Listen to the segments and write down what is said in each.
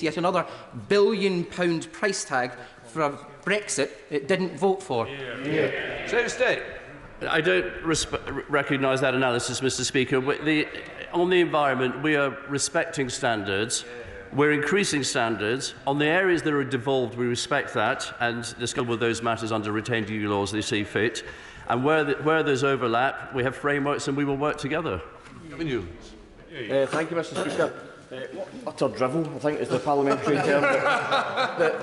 yet another £1 billion price tag for a Brexit it didn't vote for. Secretary of State. I don't recognise that analysis, Mr. Speaker. On the environment, we are respecting standards. We're increasing standards. On the areas that are devolved, we respect that and discuss with those matters under retained EU laws they see fit. And where there's overlap, we have frameworks and we will work together. Thank you, Mr. Speaker. Utter drivel, I think, is the parliamentary term.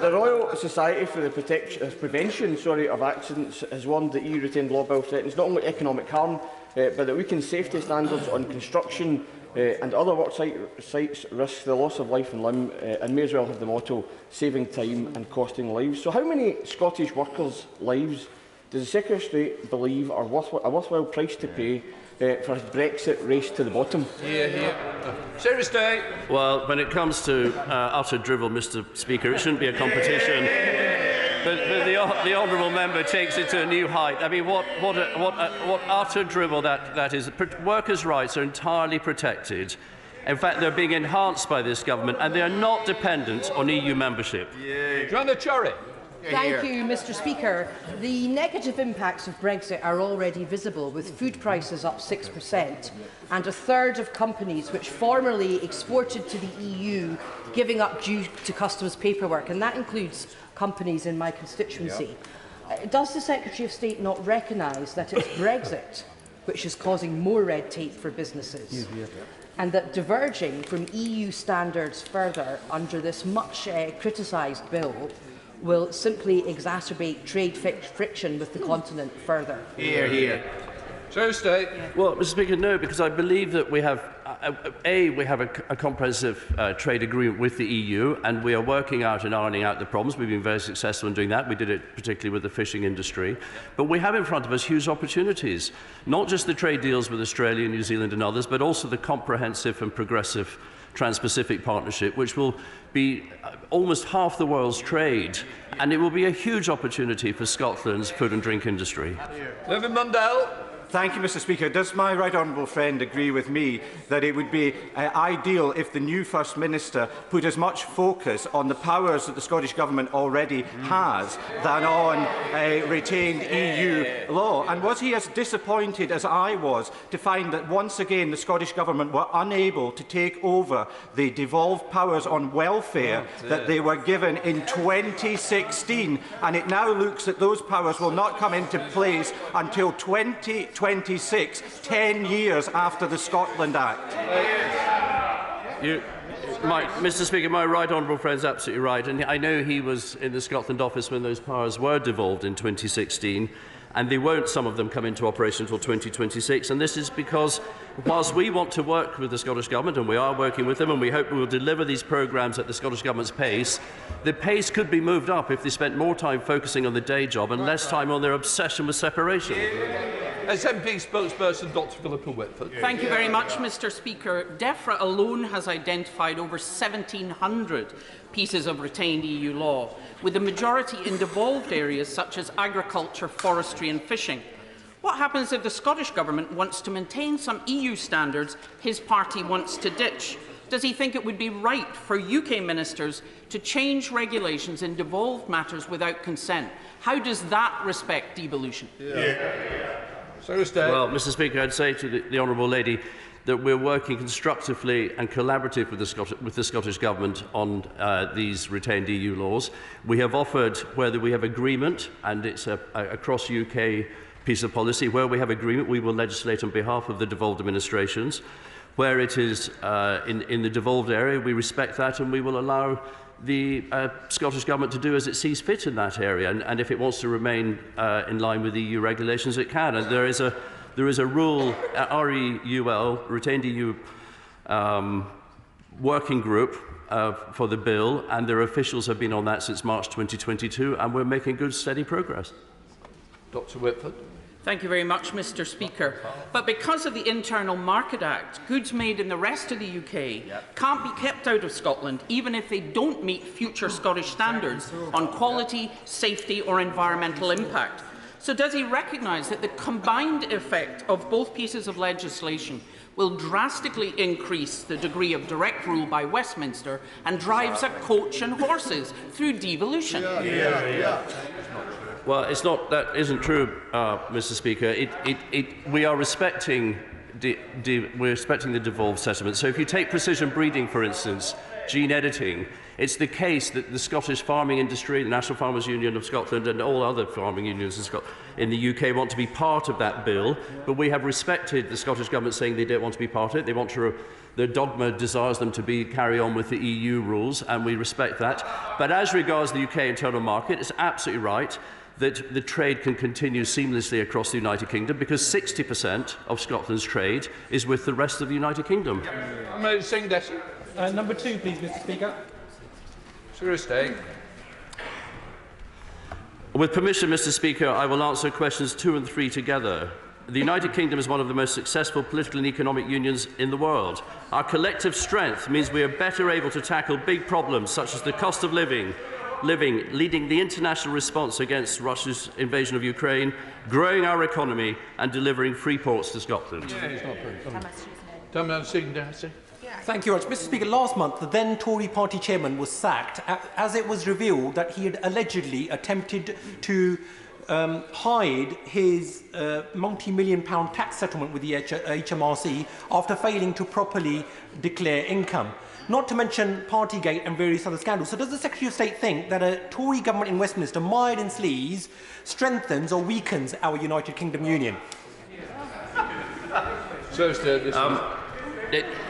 The Royal Society for the Prevention of Accidents has warned that EU retained law bill threatens not only economic harm, but that weakened safety standards on construction and other work sites risk the loss of life and limb, and may as well have the motto saving time and costing lives. So how many Scottish workers' lives does the Secretary of State believe are a worthwhile price to pay for his Brexit race to the bottom? Secretary of State. Well, when it comes to utter drivel, Mr. Speaker, it shouldn't be a competition. But the honourable member takes it to a new height. I mean, what utter drivel that is. Workers' rights are entirely protected. In fact, they're being enhanced by this government, and they are not dependent on EU membership. Joanna Chorley. Thank you, Mr. Speaker. The negative impacts of Brexit are already visible, with food prices up 6% and a third of companies which formerly exported to the EU giving up due to customs paperwork, and that includes companies in my constituency. Does the Secretary of State not recognise that it's Brexit which is causing more red tape for businesses, and that diverging from EU standards further under this much criticised bill will simply exacerbate trade friction with the continent further? Secretary of State. Well, Mr. Speaker, no, because I believe that we have a comprehensive trade agreement with the EU, and we are working out and ironing out the problems. We've been very successful in doing that. We did it particularly with the fishing industry. But we have in front of us huge opportunities, not just the trade deals with Australia, New Zealand and others, but also the comprehensive and progressive Trans-Pacific Partnership, which will be almost half the world's trade, and it will be a huge opportunity for Scotland's food and drink industry. Levin Mundell. Thank you, Mr. Speaker. Does my right honourable friend agree with me that it would be ideal if the new First Minister put as much focus on the powers that the Scottish Government already has than on retained EU law? And was he as disappointed as I was to find that once again the Scottish Government were unable to take over the devolved powers on welfare that they were given in 2016, and it now looks that those powers will not come into place until 2026, 10 years after the Scotland Act? Mr. Speaker, my right honourable friend is absolutely right, and I know he was in the Scotland office when those powers were devolved in 2016, and they won't, some of them, come into operation until 2026. And this is because, whilst we want to work with the Scottish Government, and we are working with them, and we hope we will deliver these programmes at the Scottish Government's pace, the pace could be moved up if they spent more time focusing on the day job and less time on their obsession with separation. SNP spokesperson Dr Philippa Whitford. Thank you very much, Mr. Speaker. DEFRA alone has identified over 1,700 pieces of retained EU law, with the majority in devolved areas such as agriculture, forestry and fishing. What happens if the Scottish Government wants to maintain some EU standards his party wants to ditch? Does he think it would be right for UK ministers to change regulations in devolved matters without consent? How does that respect devolution? Well, Mr. Speaker, I'd say to the honourable lady that we're working constructively and collaboratively with the Scottish Government on these retained EU laws. We have offered, whether we have agreement, and it's a cross-UK piece of policy, where we have agreement, we will legislate on behalf of the devolved administrations. Where it is in the devolved area, we respect that, and we will allow the Scottish Government to do as it sees fit in that area. And if it wants to remain in line with EU regulations, it can. And there is a rule, REUL, Retained EU Working Group for the bill, and their officials have been on that since March 2022, and we're making good, steady progress. Dr Whitford. Thank you very much, Mr. Speaker. But because of the Internal Market Act, goods made in the rest of the UK can't be kept out of Scotland, even if they don't meet future Scottish standards on quality, safety or environmental impact. So does he recognise that the combined effect of both pieces of legislation will drastically increase the degree of direct rule by Westminster and drives a coach and horses through devolution? Well, it's not. That isn't true, Mr. Speaker. We are respecting we're respecting the devolved settlement. So if you take precision breeding, for instance, gene editing, it's the case that the Scottish farming industry, the National Farmers Union of Scotland and all other farming unions in the UK want to be part of that bill, but we have respected the Scottish Government saying they don't want to be part of it. They want to, their dogma desires them to carry on with the EU rules, and we respect that. But as regards the UK internal market, it's absolutely right that the trade can continue seamlessly across the United Kingdom because 60% of Scotland's trade is with the rest of the United Kingdom. Number 2, please, Mr. Speaker. With permission, Mr. Speaker, I will answer questions 2 and 3 together. The United Kingdom is one of the most successful political and economic unions in the world. Our collective strength means we are better able to tackle big problems such as the cost of living, leading the international response against Russia's invasion of Ukraine, growing our economy and delivering free ports to Scotland. Thank you very much. Mr. Speaker, last month the then Tory party chairman was sacked as it was revealed that he had allegedly attempted to hide his multi-million-pound tax settlement with the HMRC after failing to properly declare income. Not to mention Partygate and various other scandals. So does the Secretary of State think that a Tory government in Westminster, mired in sleaze, strengthens or weakens our United Kingdom union?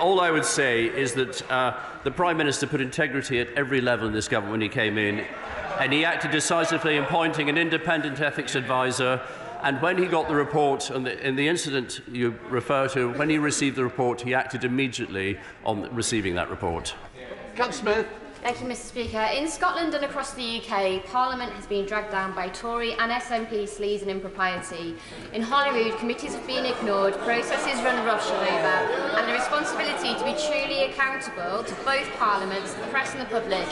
All I would say is that the Prime Minister put integrity at every level in this government when he came in, and he acted decisively in appointing an independent ethics advisor. And when he got the report, and in the incident you refer to, when he received the report, he acted immediately on receiving that report. Smith. Thank you, Mr. Speaker. In Scotland and across the UK, Parliament has been dragged down by Tory and SNP sleaze and impropriety. In Holyrood, committees have been ignored, processes run roughshod over, and the responsibility to be truly accountable to both Parliaments, the press and the public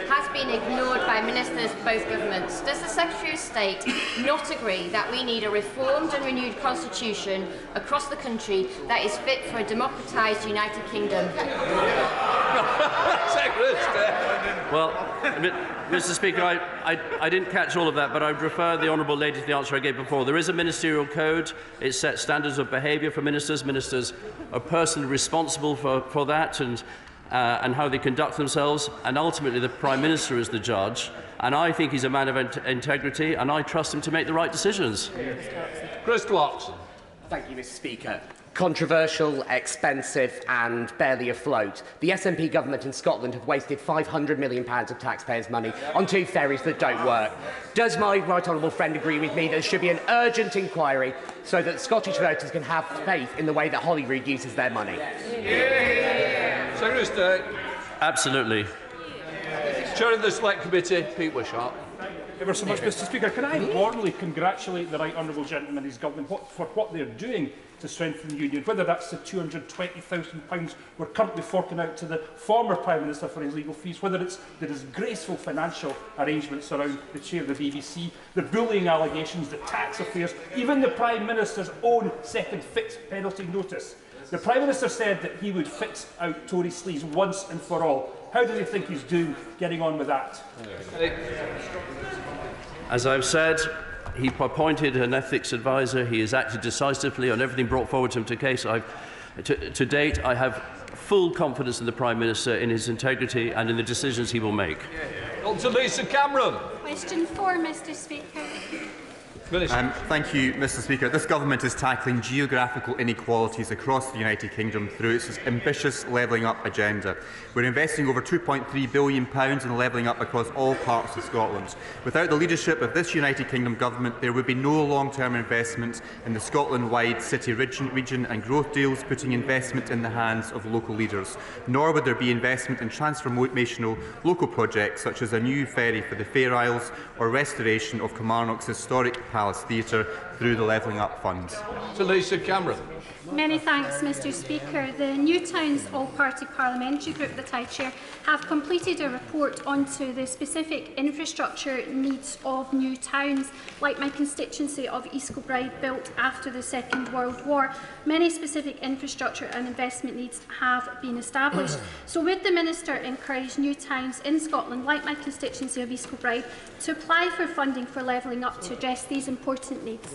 has been ignored by ministers of both governments. Does the Secretary of State not agree that we need a reformed and renewed constitution across the country that is fit for a democratised United Kingdom? Well, Mr. Speaker, I didn't catch all of that, but I would refer the honourable lady to the answer I gave before. There is a ministerial code. It sets standards of behaviour for ministers. Ministers are personally responsible for that and how they conduct themselves. And ultimately, the Prime Minister is the judge. And I think he's a man of integrity, and I trust him to make the right decisions. Chris Clarkson. Thank you, Mr. Speaker. Controversial, expensive and barely afloat. The SNP government in Scotland have wasted £500 million of taxpayers' money on 2 ferries that don't work. Does my right honourable friend agree with me that there should be an urgent inquiry so that Scottish voters can have faith in the way that Holyrood uses their money? Secretary of State. Absolutely. Chair of the Select Committee, Pete Wishart. Ever so much, Mr. Speaker. Can I warmly congratulate the right honourable gentleman and his government for what they're doing to strengthen the union, whether that's the £220,000 we're currently forking out to the former Prime Minister for his legal fees, whether it's the disgraceful financial arrangements around the chair of the BBC, the bullying allegations, the tax affairs, even the Prime Minister's own second fixed penalty notice. The Prime Minister said that he would fix out Tory sleaze once and for all. How does he think he's doing getting on with that? As I've said, he appointed an ethics advisor. He has acted decisively on everything brought forward to him to case. To date, I have full confidence in the Prime Minister, in his integrity and in the decisions he will make. On to Lisa Cameron. Question 4, Mr. Speaker. Thank you, Mr. Speaker. This government is tackling geographical inequalities across the United Kingdom through its ambitious levelling up agenda. We're investing over £2.3 billion in levelling up across all parts of Scotland. Without the leadership of this United Kingdom government, there would be no long-term investment in the Scotland-wide city region and growth deals, putting investment in the hands of local leaders. Nor would there be investment in transformational local projects such as a new ferry for the Fair Isles or restoration of Kilmarnock's historic Palace Theatre through the Levelling Up Fund. To Lisa Cameron. Many thanks, Mr Speaker. The New Towns All-Party Parliamentary Group that I chair have completed a report onto the specific infrastructure needs of new towns, like my constituency of East Kilbride, built after the Second World War. Many specific infrastructure and investment needs have been established. So would the Minister encourage new towns in Scotland, like my constituency of East Kilbride, to apply for funding for levelling up to address these important needs?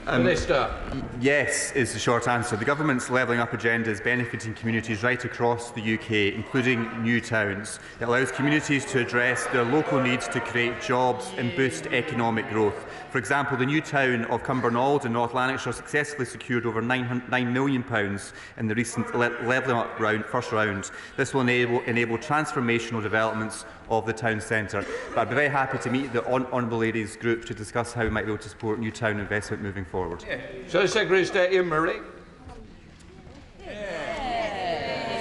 Minister. Yes is the short answer. The Government's Levelling Up agenda is benefiting communities right across the UK, including new towns. It allows communities to address their local needs to create jobs and boost economic growth. For example, the new town of Cumbernauld in North Lanarkshire successfully secured over £9 million in the recent Levelling Up first round. This will enable transformational developments of the town centre. But I'd be very happy to meet the Honourable Lady's group to discuss how we might be able to support new town investment moving forward. So, Secretary of State Ian Murray.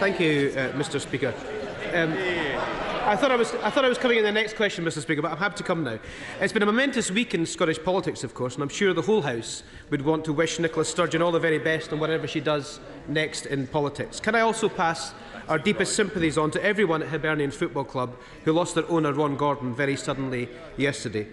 Thank you, Mr Speaker. I thought I was coming in the next question, Mr Speaker, but I'm happy to come now. It's been a momentous week in Scottish politics, of course, and I'm sure the whole House would want to wish Nicola Sturgeon all the very best on whatever she does next in politics. Can I also pass our deepest sympathies on to everyone at Hibernian Football Club who lost their owner, Ron Gordon, very suddenly yesterday?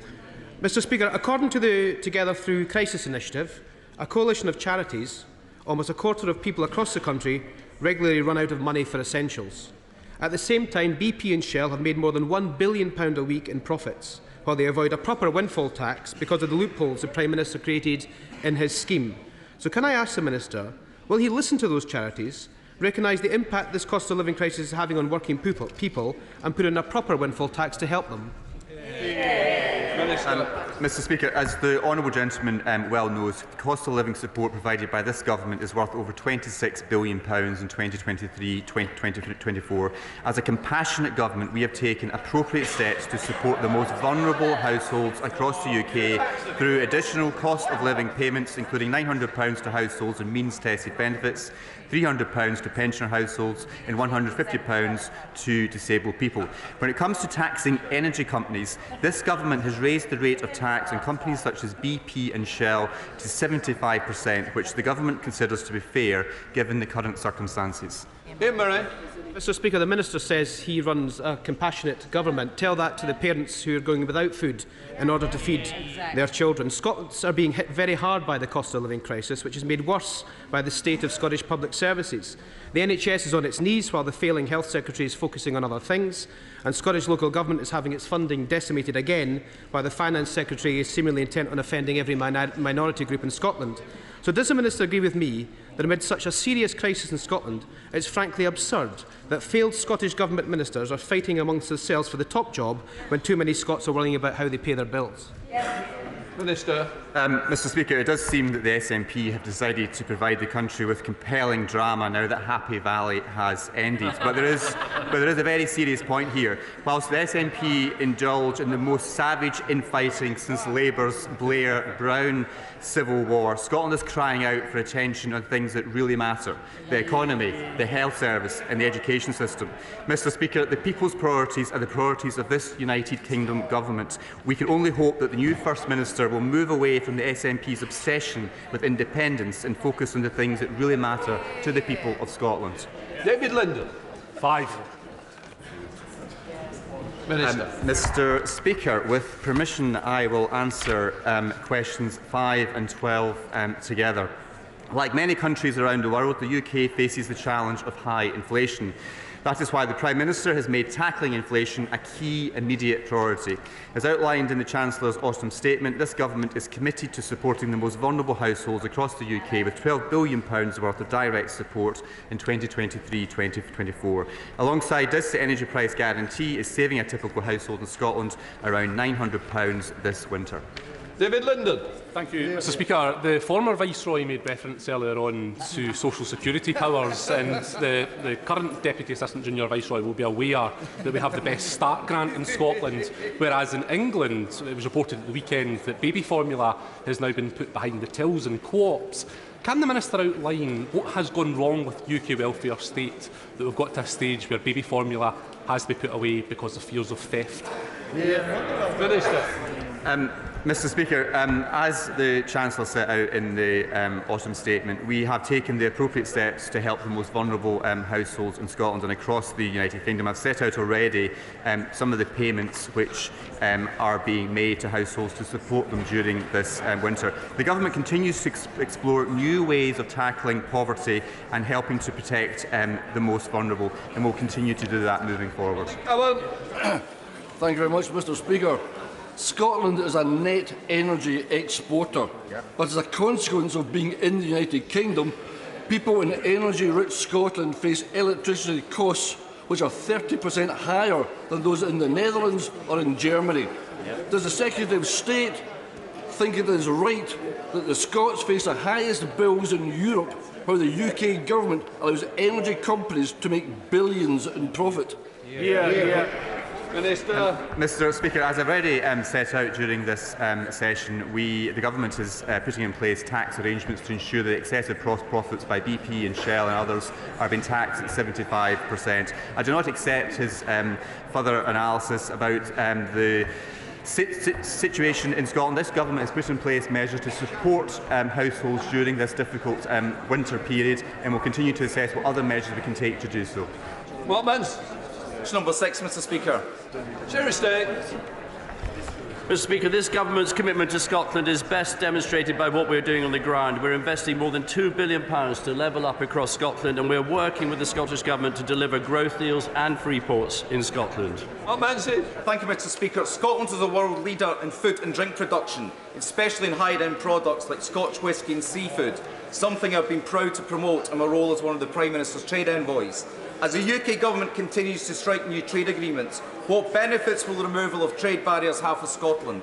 Mr Speaker, according to the Together Through Crisis initiative, a coalition of charities, almost a quarter of people across the country regularly run out of money for essentials. At the same time, BP and Shell have made more than £1 billion a week in profits, while they avoid a proper windfall tax because of the loopholes the Prime Minister created in his scheme. So can I ask the Minister, will he listen to those charities, recognise the impact this cost of living crisis is having on working people and put in a proper windfall tax to help them? Mr Speaker, as the Honourable Gentleman well knows, the cost of living support provided by this Government is worth over £26 billion in 2023-2024. As a compassionate Government, we have taken appropriate steps to support the most vulnerable households across the UK through additional cost of living payments, including £900 to households and means-tested benefits, £300 to pensioner households and £150 to disabled people. When it comes to taxing energy companies, this Government has raised the rate of tax on companies such as BP and Shell to 75%, which the Government considers to be fair given the current circumstances. Mr Speaker, the Minister says he runs a compassionate government. Tell that to the parents who are going without food in order to feed their children. Scots are being hit very hard by the cost of living crisis, which is made worse by the state of Scottish public services. The NHS is on its knees while the failing Health Secretary is focusing on other things, and Scottish local government is having its funding decimated again while the Finance Secretary is seemingly intent on offending every minority group in Scotland. So does the Minister agree with me that amid such a serious crisis in Scotland, it's frankly absurd that failed Scottish Government ministers are fighting amongst themselves for the top job when too many Scots are worrying about how they pay their bills? Minister. Mr Speaker, it does seem that the SNP have decided to provide the country with compelling drama now that Happy Valley has ended. But there is a very serious point here. Whilst the SNP indulge in the most savage infighting since Labour's Blair-Brown civil war, Scotland is crying out for attention on things that really matter: the economy, the health service and the education system. Mr Speaker, the people's priorities are the priorities of this United Kingdom Government. We can only hope that the new First Minister will move away from the SNP's obsession with independence and focus on the things that really matter to the people of Scotland. David Linden. 5. Mr Speaker, with permission, I will answer questions 5 and 12 together. Like many countries around the world, the UK faces the challenge of high inflation. That is why the Prime Minister has made tackling inflation a key immediate priority. As outlined in the Chancellor's autumn statement, this Government is committed to supporting the most vulnerable households across the UK with £12 billion worth of direct support in 2023-2024. Alongside this, the Energy Price Guarantee is saving a typical household in Scotland around £900 this winter. David Linden. Thank you, Mr Speaker. The former Viceroy made reference earlier on to social security powers, and the current Deputy Assistant Junior Viceroy will be aware that we have the best start grant in Scotland, whereas in England it was reported at the weekend that baby formula has now been put behind the tills in co-ops. Can the Minister outline what has gone wrong with UK welfare state that we've got to a stage where baby formula has to be put away because of fears of theft? Minister. Mr Speaker, as the Chancellor set out in the autumn statement, we have taken the appropriate steps to help the most vulnerable households in Scotland and across the United Kingdom. I've set out already some of the payments which are being made to households to support them during this winter. The Government continues to explore new ways of tackling poverty and helping to protect the most vulnerable, and will continue to do that moving forward. Thank you very much, Mr Speaker. Scotland is a net energy exporter, but as a consequence of being in the United Kingdom, people in energy-rich Scotland face electricity costs which are 30% higher than those in the Netherlands or in Germany. Does the Secretary of State think it is right that the Scots face the highest bills in Europe while the UK Government allows energy companies to make billions in profit? Minister. Mr Speaker, as I've already set out during this session, the Government is putting in place tax arrangements to ensure that excessive profits by BP and Shell and others are being taxed at 75%. I do not accept his further analysis about the situation in Scotland. This Government has put in place measures to support households during this difficult winter period, and will continue to assess what other measures we can take to do so. Number 6, Mr Speaker. Mr Speaker, this Government's commitment to Scotland is best demonstrated by what we're doing on the ground. We're investing more than £2 billion to level up across Scotland, and we're working with the Scottish Government to deliver growth deals and free ports in Scotland. Thank you, Mr Speaker. Scotland is a world leader in food and drink production, especially in high-end products like Scotch whisky and seafood, something I've been proud to promote in my role as one of the Prime Minister's trade envoys. As the UK Government continues to strike new trade agreements, what benefits will the removal of trade barriers have for Scotland?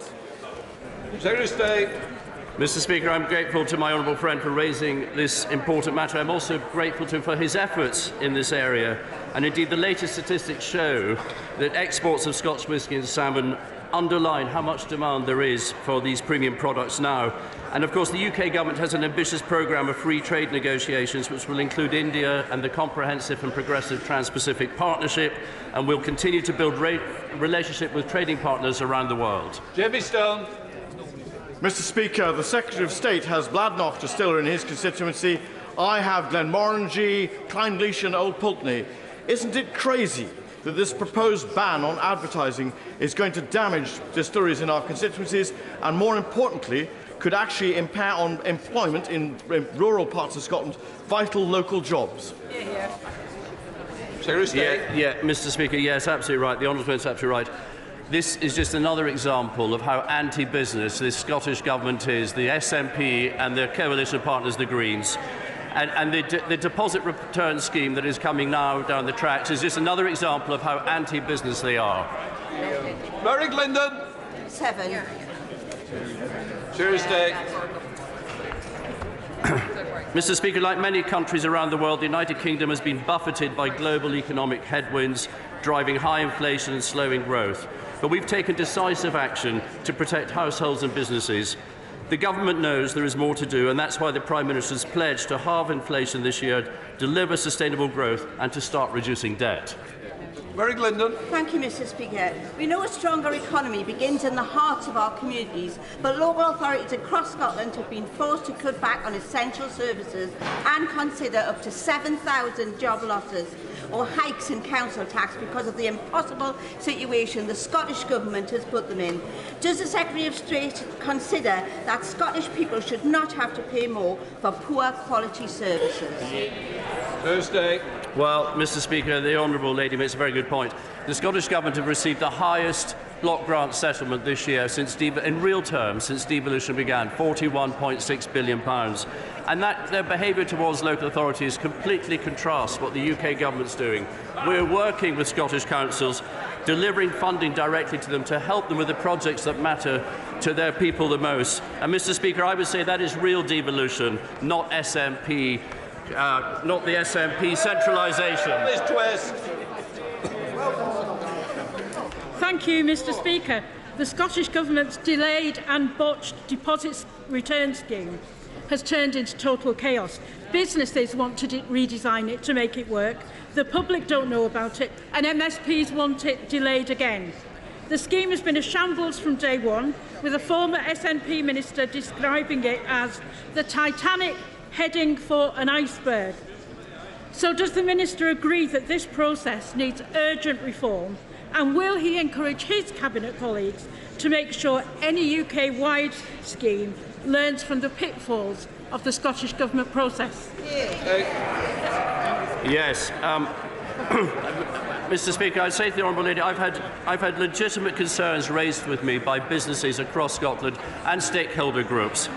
Mr Speaker, I'm grateful to my honourable friend for raising this important matter. I'm also grateful to him for his efforts in this area. And indeed, the latest statistics show that exports of Scotch whisky and salmon underline how much demand there is for these premium products now. And of course, the UK Government has an ambitious programme of free trade negotiations which will include India and the comprehensive and progressive Trans-Pacific Partnership, and will continue to build relationship with trading partners around the world. Mr Speaker, the Secretary of State has Bladnoch Distillery in his constituency. I have Glenmorangie, Clynelish and Old Pulteney. Isn't it crazy that this proposed ban on advertising is going to damage distilleries in our constituencies and, more importantly, could actually impair on employment in rural parts of Scotland, vital local jobs? Mr Speaker, yes, absolutely right. The honourable is absolutely right. This is just another example of how anti-business this Scottish Government is, the SNP and their coalition partners, the Greens. And the deposit return scheme that is coming now down the tracks is just another example of how anti-business they are. Murray Glendon. 7. Mr Speaker, like many countries around the world, the United Kingdom has been buffeted by global economic headwinds, driving high inflation and slowing growth. But we've taken decisive action to protect households and businesses. The Government knows there is more to do, and that's why the Prime Minister has pledged to halve inflation this year, deliver sustainable growth and to start reducing debt. Mary Glendon. Thank you, Mr Speaker. We know a stronger economy begins in the hearts of our communities, but local authorities across Scotland have been forced to cut back on essential services and consider up to 7,000 job losses or hikes in council tax because of the impossible situation the Scottish Government has put them in. Does the Secretary of State consider that Scottish people should not have to pay more for poor quality services? Well, Mr Speaker, the honourable lady makes a very good point. The Scottish Government have received the highest block grant settlement this year in real terms since devolution began, £41.6 billion. And that their behaviour towards local authorities completely contrasts what the UK Government's doing. We're working with Scottish councils, delivering funding directly to them to help them with the projects that matter to their people the most. And Mr Speaker, I would say that is real devolution, not SNP. Not the SNP centralisation. Thank you, Mr Speaker. The Scottish Government's delayed and botched deposit return scheme has turned into total chaos. Businesses want to redesign it to make it work. The public don't know about it, and MSPs want it delayed again. The scheme has been a shambles from day one, with a former SNP minister describing it as the Titanic heading for an iceberg. So does the minister agree that this process needs urgent reform, and will he encourage his cabinet colleagues to make sure any UK-wide scheme learns from the pitfalls of the Scottish Government process? Yes. Mr. Speaker, I say to the Honourable Lady, I've had legitimate concerns raised with me by businesses across Scotland and stakeholder groups,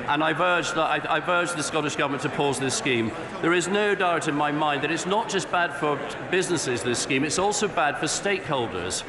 and I've urged the Scottish Government to pause this scheme. There is no doubt in my mind that it's not just bad for businesses, this scheme, it's also bad for stakeholders.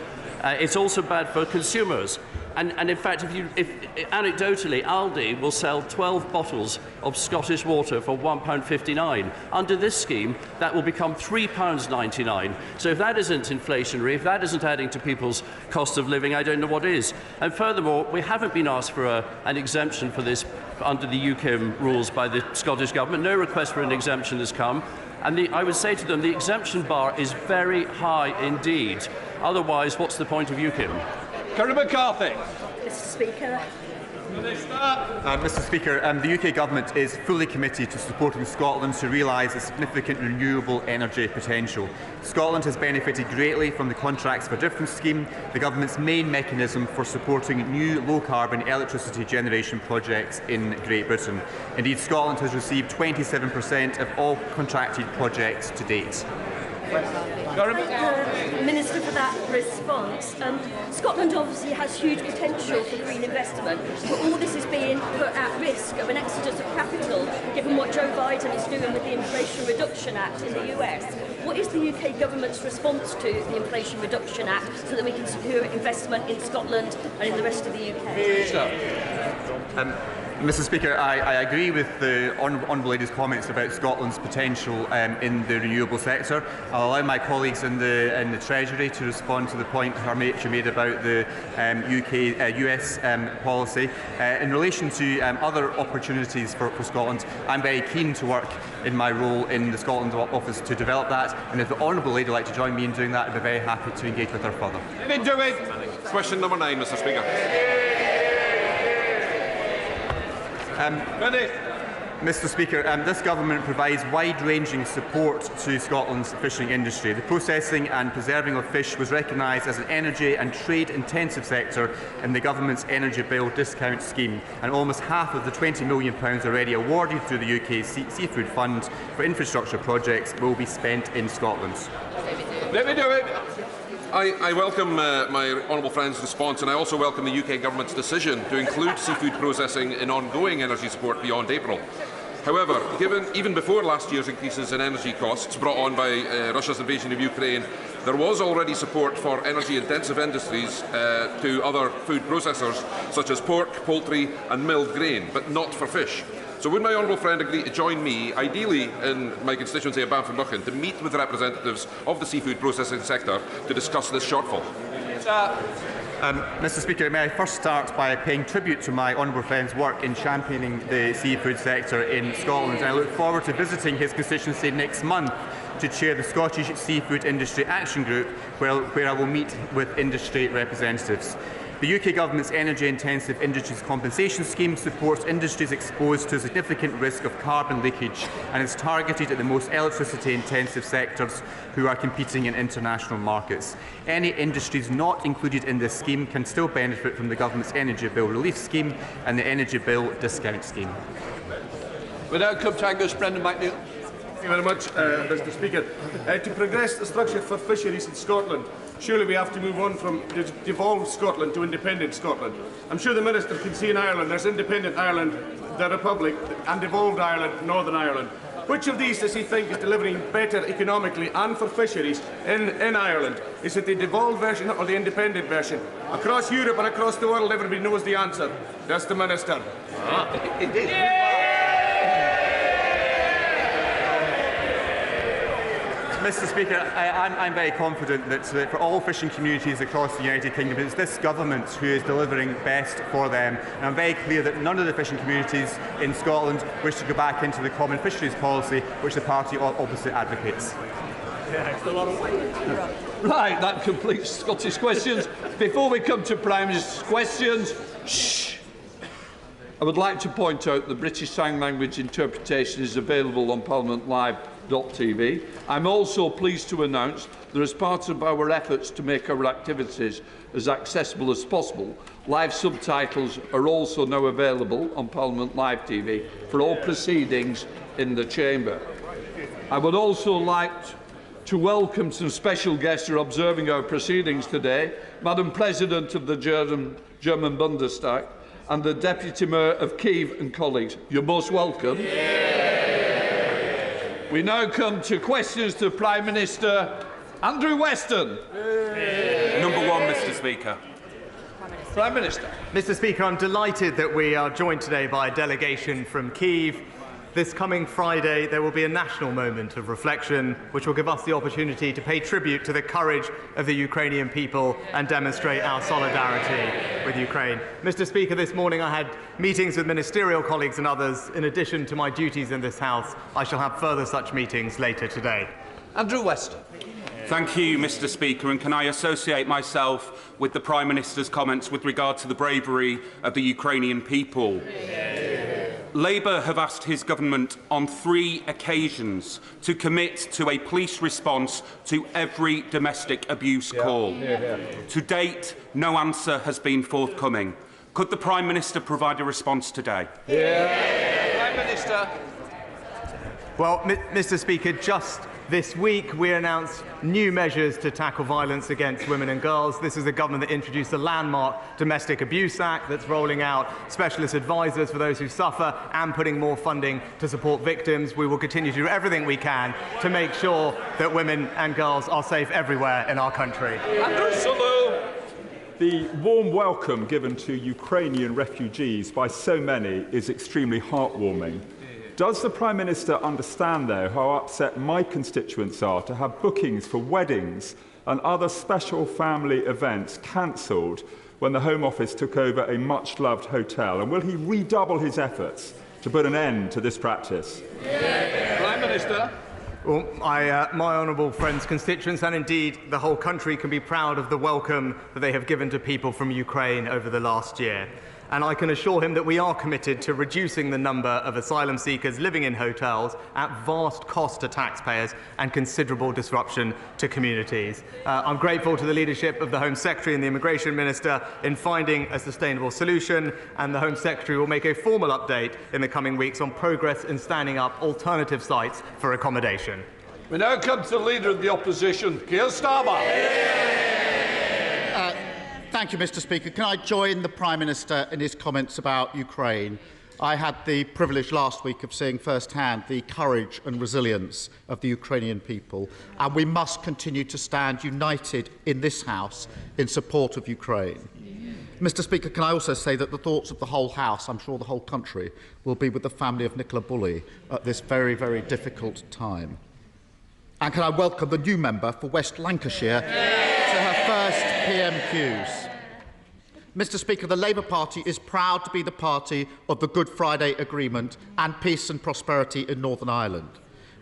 It's also bad for consumers. And in fact, if anecdotally, Aldi will sell 12 bottles of Scottish water for £1.59. Under this scheme, that will become £3.99. So if that isn't inflationary, if that isn't adding to people's cost of living, I don't know what is. And furthermore, we haven't been asked for an exemption for this under the UK rules by the Scottish Government. No request for an exemption has come. And I would say to them, the exemption bar is very high indeed. Otherwise, what's the point of UKIP? Kerry McCarthy. Mr. Speaker. Mr. Speaker, the UK Government is fully committed to supporting Scotland to realise a significant renewable energy potential. Scotland has benefited greatly from the Contracts for Difference scheme, the Government's main mechanism for supporting new low-carbon electricity generation projects in Great Britain. Indeed, Scotland has received 27% of all contracted projects to date. Thank the Minister for that response. Scotland obviously has huge potential for green investment, but all this is being put at risk of an exodus of capital, given what Joe Biden is doing with the Inflation Reduction Act in the US. What is the UK Government's response to the Inflation Reduction Act so that we can secure investment in Scotland and in the rest of the UK? Mr. Speaker, I agree with the Honourable Lady's comments about Scotland's potential in the renewable sector. I'll allow my colleagues in the Treasury to respond to the point she made about the US policy. In relation to other opportunities for Scotland, I'm very keen to work in my role in the Scotland office to develop that, and if the Honourable Lady would like to join me in doing that, I'd be very happy to engage with her further. Question number 9, Mr. Speaker. Mr. Speaker, this Government provides wide-ranging support to Scotland's fishing industry. The processing and preserving of fish was recognised as an energy and trade-intensive sector in the Government's Energy Bill discount scheme, and almost half of the £20 million already awarded through the UK Seafood Fund for infrastructure projects will be spent in Scotland. Let me do it. I welcome my honourable friend's response, and I also welcome the UK Government's decision to include seafood processing in ongoing energy support beyond April. However, even before last year's increases in energy costs brought on by Russia's invasion of Ukraine, there was already support for energy-intensive industries to other food processors, such as pork, poultry and milled grain, but not for fish. So would my honourable friend agree to join me, ideally in my constituency of Bamford-Buchan, to meet with the representatives of the seafood processing sector to discuss this shortfall? Mr. Speaker, may I first start by paying tribute to my honourable friend's work in championing the seafood sector in Scotland, and I look forward to visiting his constituency next month to chair the Scottish Seafood Industry Action Group, where I will meet with industry representatives. The UK Government's Energy-Intensive Industries Compensation Scheme supports industries exposed to a significant risk of carbon leakage and is targeted at the most electricity-intensive sectors who are competing in international markets. Any industries not included in this scheme can still benefit from the Government's Energy Bill Relief Scheme and the Energy Bill Discount Scheme. We now come to Angus Brendan McNeill. Thank you very much, Mr. Speaker. To progress the structure for fisheries in Scotland, surely we have to move on from devolved Scotland to independent Scotland. I'm sure the Minister can see in Ireland there's independent Ireland, the Republic, and devolved Ireland, Northern Ireland. Which of these does he think is delivering better economically and for fisheries in Ireland? Is it the devolved version or the independent version? Across Europe and across the world, everybody knows the answer. That's the Minister. Mr. Speaker, I'm very confident that for all fishing communities across the United Kingdom, it's this Government who is delivering best for them. And I'm very clear that none of the fishing communities in Scotland wish to go back into the common fisheries policy which the party opposite advocates. Yeah, Right, that completes Scottish questions. Before we come to Prime Minister's questions, shh, I would like to point out that British Sign Language interpretation is available on parliamentlive.tv. I'm also pleased to announce that as part of our efforts to make our activities as accessible as possible, live subtitles are also now available on Parliament Live TV for all proceedings in the Chamber. I would also like to welcome some special guests who are observing our proceedings today, Madam President of the German Bundestag and the Deputy Mayor of Kiev and colleagues. You're most welcome. We now come to questions to Prime Minister Andrew Weston. Number one, Mr. Speaker. Prime Minister. Mr. Speaker, I'm delighted that we are joined today by a delegation from Kiev. This coming Friday, there will be a national moment of reflection, which will give us the opportunity to pay tribute to the courage of the Ukrainian people and demonstrate our solidarity with Ukraine. Mr. Speaker, this morning I had meetings with ministerial colleagues and others. In addition to my duties in this House, I shall have further such meetings later today. Andrew Weston. Thank you, Mr. Speaker, and can I associate myself with the Prime Minister's comments with regard to the bravery of the Ukrainian people. Labour have asked his government on 3 occasions to commit to a police response to every domestic abuse call. To date, no answer has been forthcoming. Could the Prime Minister provide a response today? Prime Minister. Well, Mr. Speaker, just this week we announced new measures to tackle violence against women and girls. This is a government that introduced the landmark Domestic Abuse Act that's rolling out specialist advisors for those who suffer and putting more funding to support victims. We will continue to do everything we can to make sure that women and girls are safe everywhere in our country. The warm welcome given to Ukrainian refugees by so many is extremely heartwarming. Does the Prime Minister understand, though, how upset my constituents are to have bookings for weddings and other special family events cancelled when the Home Office took over a much-loved hotel? And will he redouble his efforts to put an end to this practice? Prime Minister. Well, my honourable friends, constituents and indeed the whole country can be proud of the welcome that they have given to people from Ukraine over the last year. And I can assure him that we are committed to reducing the number of asylum seekers living in hotels at vast cost to taxpayers and considerable disruption to communities. I'm grateful to the leadership of the Home Secretary and the Immigration Minister in finding a sustainable solution, and the Home Secretary will make a formal update in the coming weeks on progress in standing up alternative sites for accommodation. We now come to the Leader of the Opposition, Keir Starmer. Thank you, Mr. Speaker. Can I join the Prime Minister in his comments about Ukraine? I had the privilege last week of seeing firsthand the courage and resilience of the Ukrainian people, and we must continue to stand united in this House in support of Ukraine. Mr. Speaker, can I also say that the thoughts of the whole House, I'm sure the whole country, will be with the family of Nicola Bulley at this very, very difficult time. And can I welcome the new member for West Lancashire to her first PMQs. Mr. Speaker, the Labour Party is proud to be the party of the Good Friday Agreement and peace and prosperity in Northern Ireland.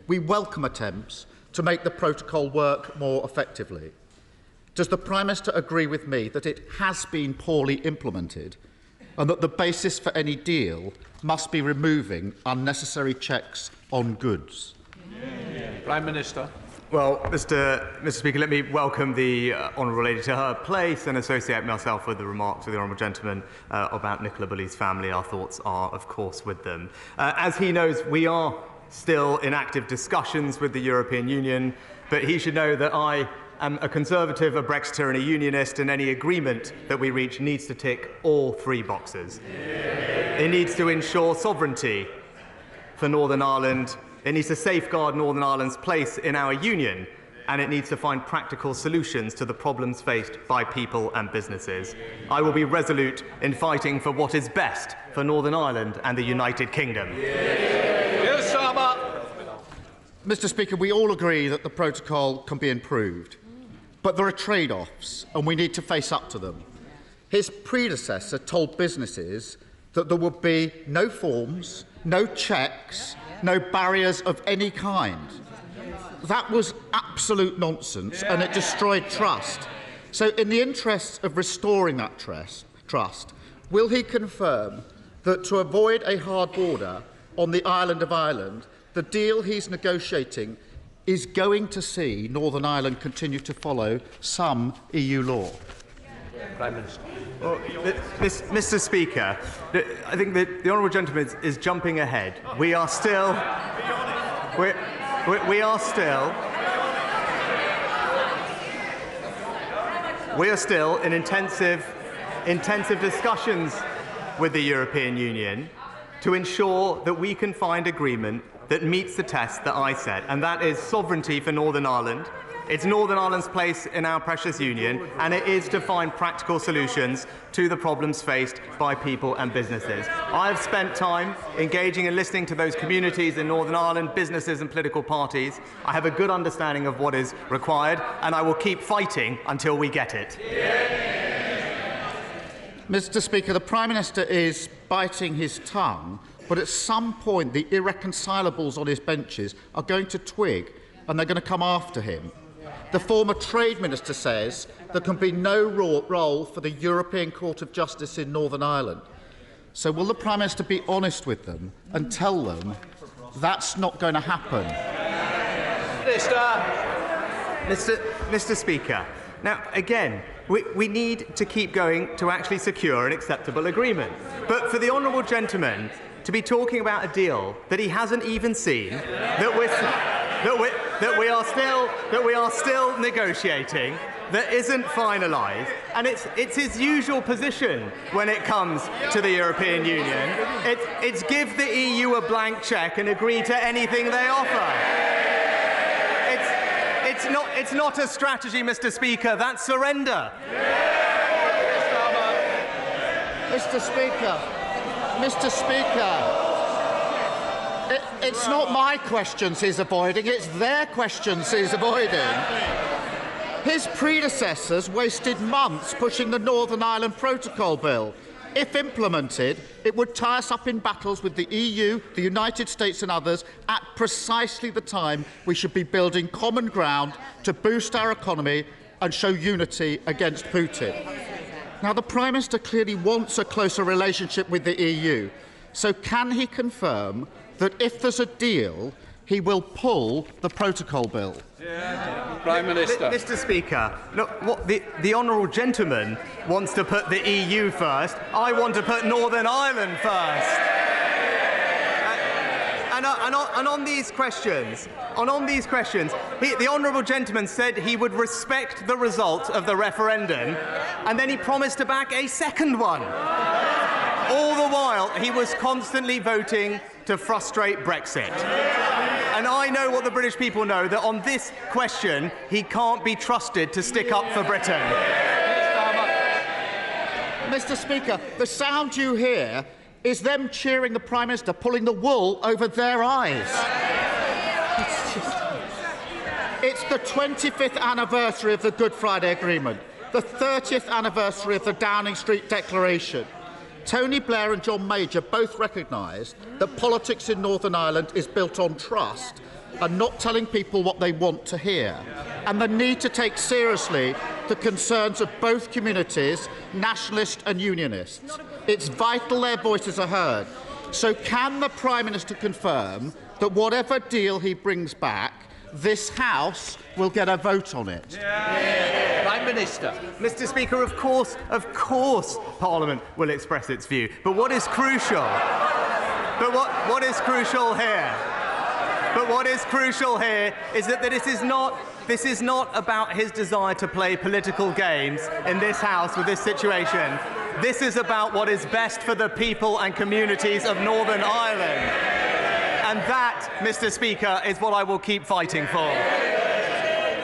We welcome attempts to make the protocol work more effectively. Does the Prime Minister agree with me that it has been poorly implemented and that the basis for any deal must be removing unnecessary checks on goods? Prime Minister. Well, Mr. Speaker, let me welcome the honourable lady to her place and associate myself with the remarks of the honourable gentleman about Nicola Bulley's family. Our thoughts are, of course, with them. As he knows, we are still in active discussions with the European Union, but he should know that I am a Conservative, a Brexiter and a Unionist, and any agreement that we reach needs to tick all 3 boxes. It needs to ensure sovereignty for Northern Ireland. It needs to safeguard Northern Ireland's place in our union, and it needs to find practical solutions to the problems faced by people and businesses. I will be resolute in fighting for what is best for Northern Ireland and the United Kingdom. Yes, Starmer. Mr. Speaker, we all agree that the protocol can be improved, but there are trade-offs, and we need to face up to them. His predecessor told businesses that there would be no forms, no checks, no barriers of any kind. that was absolute nonsense and it destroyed trust. So in the interests of restoring that trust, will he confirm that to avoid a hard border on the island of Ireland, the deal he's negotiating is going to see Northern Ireland continue to follow some EU law? Prime Minister. Well, Mr. Speaker, I think that the honourable gentleman is jumping ahead. We are still in intensive discussions with the European Union to ensure that we can find agreement that meets the test that I set, and that is sovereignty for Northern Ireland. It's Northern Ireland's place in our precious union, and it is to find practical solutions to the problems faced by people and businesses. I have spent time engaging and listening to those communities in Northern Ireland, businesses and political parties. I have a good understanding of what is required, and I will keep fighting until we get it. Mr. Speaker, the Prime Minister is biting his tongue, but at some point the irreconcilables on his benches are going to twig and they're going to come after him. The former Trade Minister says there can be no role for the European Court of Justice in Northern Ireland. So will the Prime Minister be honest with them and tell them that's not going to happen? Mr. Speaker, now again, we need to keep going to actually secure an acceptable agreement. But for the honourable gentleman to be talking about a deal that he hasn't even seen, that we are still negotiating, that isn't finalised, and it's his usual position when it comes to the European Union. It's give the EU a blank cheque and agree to anything they offer. It's not a strategy, Mr. Speaker. That's surrender. Mr. Speaker, it's not my questions he's avoiding, it's their questions he's avoiding. His predecessors wasted months pushing the Northern Ireland Protocol Bill. If implemented, it would tie us up in battles with the EU, the United States and others at precisely the time we should be building common ground to boost our economy and show unity against Putin. Now, the Prime Minister clearly wants a closer relationship with the EU, so can he confirm that if there's a deal, he will pull the Protocol Bill? Prime Minister. Mr. Speaker, look, what the honourable gentleman wants to put the EU first. I want to put Northern Ireland first. And on these questions, the honourable gentleman said he would respect the result of the referendum, and then he promised to back a second one. All the while, he was constantly voting to frustrate Brexit. And I know what the British people know, that on this question, he can't be trusted to stick up for Britain. Mr. Speaker, the sound you hear is them cheering the Prime Minister, pulling the wool over their eyes. It's the 25th anniversary of the Good Friday Agreement, the 30th anniversary of the Downing Street Declaration. Tony Blair and John Major both recognised that politics in Northern Ireland is built on trust and not telling people what they want to hear, and the need to take seriously the concerns of both communities, nationalists and unionists. It's vital their voices are heard. So can the Prime Minister confirm that whatever deal he brings back, this House will get a vote on it? Prime Minister. Mr. Speaker, of course, Parliament will express its view. But what is crucial? What is crucial here? But what is crucial here is that this is not about his desire to play political games in this House with this situation. This is about what is best for the people and communities of Northern Ireland. And that, Mr. Speaker, is what I will keep fighting for.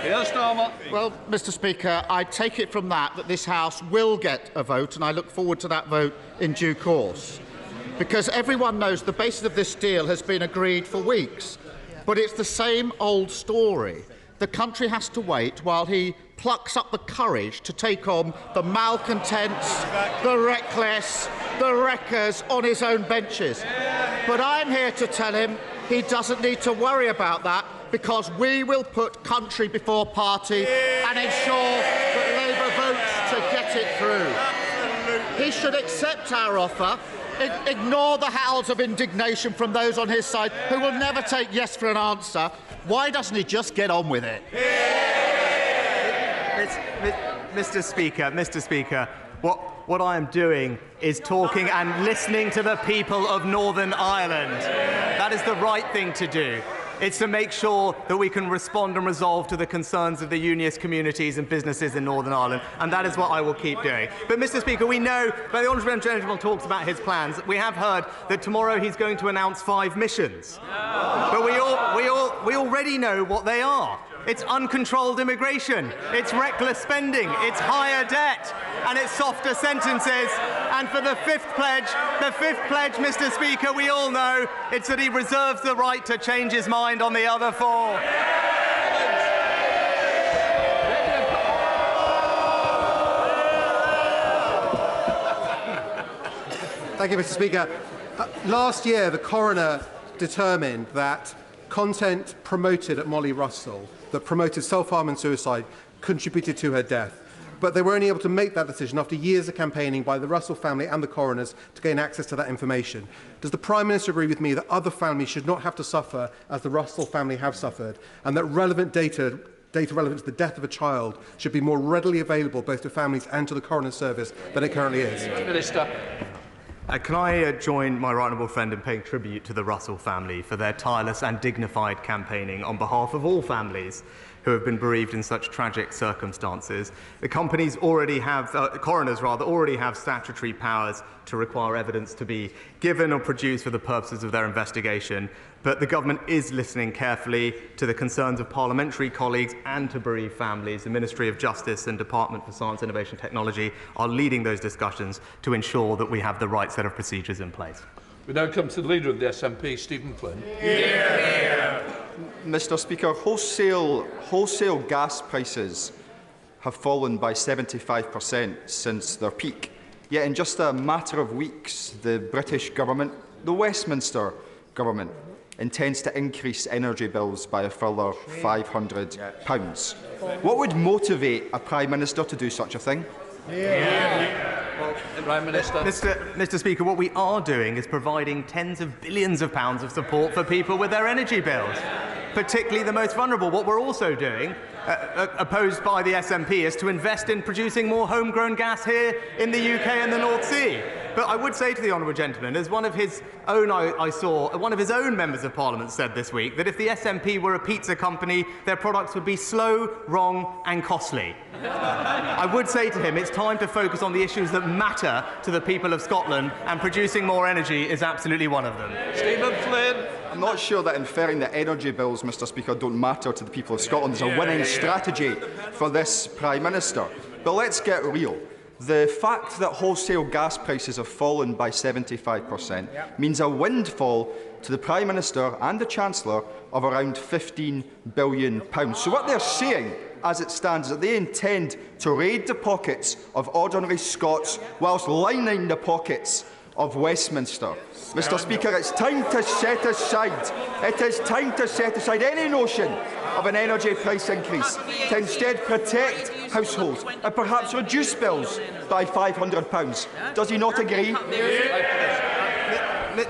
Keir Starmer. Well, Mr. Speaker, I take it from that this House will get a vote, and I look forward to that vote in due course. Because everyone knows the basis of this deal has been agreed for weeks. But it's the same old story. The country has to wait while he plucks up the courage to take on the malcontents, the reckless, the wreckers on his own benches. But I'm here to tell him he doesn't need to worry about that, because we will put country before party and ensure that Labour votes to get it through. He should accept our offer, ignore the howls of indignation from those on his side who will never take yes for an answer. Why doesn't he just get on with it? Mr. Speaker, what I am doing is talking and listening to the people of Northern Ireland. That is the right thing to do. It's to make sure that we can respond and resolve to the concerns of the unionist communities and businesses in Northern Ireland, and that is what I will keep doing. But, Mr. Speaker, we know, when the Honourable Gentleman talks about his plans, we have heard that tomorrow he's going to announce 5 missions. But we already know what they are. It's uncontrolled immigration, it's reckless spending, it's higher debt, and it's softer sentences. And for the fifth pledge, Mr. Speaker, we all know it's that he reserves the right to change his mind on the other 4. Thank you, Mr. Speaker. Last year, the coroner determined that content promoted at Molly Russell that promoted self-harm and suicide contributed to her death. But they were only able to make that decision after years of campaigning by the Russell family and the coroners to gain access to that information. Does the Prime Minister agree with me that other families should not have to suffer as the Russell family have suffered, and that relevant data relevant to the death of a child should be more readily available both to families and to the coroner's service than it currently is? Minister. Can I join my right honourable friend in paying tribute to the Russell family for their tireless and dignified campaigning on behalf of all families who have been bereaved in such tragic circumstances. The coroners already have statutory powers to require evidence to be given or produced for the purposes of their investigation, but the government is listening carefully to the concerns of parliamentary colleagues and to bereaved families. The Ministry of Justice and Department for Science, Innovation and Technology are leading those discussions to ensure that we have the right set of procedures in place. We now come to the Leader of the SNP, Stephen Flynn. Mr. Speaker, wholesale gas prices have fallen by 75% since their peak. Yet in just a matter of weeks, the British government, the Westminster government, intends to increase energy bills by a further £500. What would motivate a Prime Minister to do such a thing? Prime Minister. Mr. Speaker, what we are doing is providing tens of billions of pounds of support for people with their energy bills, particularly the most vulnerable. What we're also doing, opposed by the SNP, is to invest in producing more homegrown gas here in the UK and the North Sea. But I would say to the honourable gentleman, as one of his own, one of his own members of Parliament said this week, that if the SNP were a pizza company, their products would be slow, wrong and costly. I would say to him, it's time to focus on the issues that matter to the people of Scotland, and producing more energy is absolutely one of them. Stephen Flynn. I'm not sure that inferring that energy bills, Mr. Speaker, don't matter to the people of Scotland is a winning strategy for this Prime Minister. But let's get real. The fact that wholesale gas prices have fallen by 75% means a windfall to the Prime Minister and the Chancellor of around £15 billion. So what they're saying, as it stands, is that they intend to raid the pockets of ordinary Scots whilst lining the pockets of Westminster. Mr. Speaker, it's time to set aside. It is time to set aside any notion of an energy price increase to instead protect households and perhaps reduce bills by £500. Does he not agree?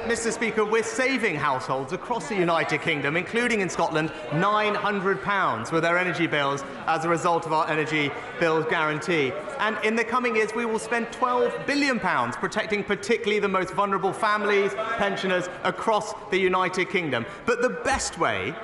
Mr. Speaker, we're saving households across the United Kingdom, including in Scotland, £900 with their energy bills as a result of our energy bills guarantee. And in the coming years, we will spend £12 billion protecting particularly the most vulnerable families, pensioners across the United Kingdom. But the best way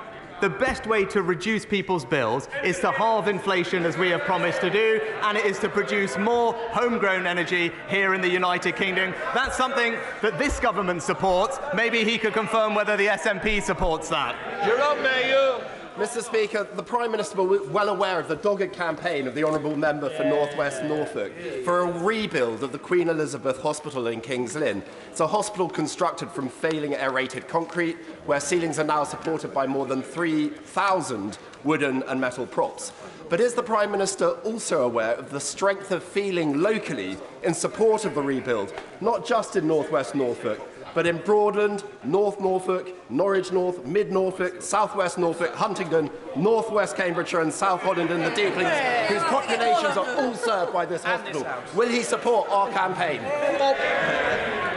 to reduce people's bills is to halve inflation, as we have promised to do, and it is to produce more homegrown energy here in the United Kingdom. That's something that this government supports. Maybe he could confirm whether the SNP supports that. Jerome Mayo. Mr. Speaker, the Prime Minister was well aware of the dogged campaign of the Honourable Member for North West Norfolk for a rebuild of the Queen Elizabeth Hospital in Kings Lynn. It's a hospital constructed from failing aerated concrete, where ceilings are now supported by more than 3,000 wooden and metal props. But is the Prime Minister also aware of the strength of feeling locally in support of the rebuild, not just in North West Norfolk, but in Broadland, North Norfolk, Norwich North, Mid Norfolk, South West Norfolk, Huntingdon, North West Cambridgeshire and South Holland and the Deeplings, whose populations are all served by this hospital. Will he support our campaign?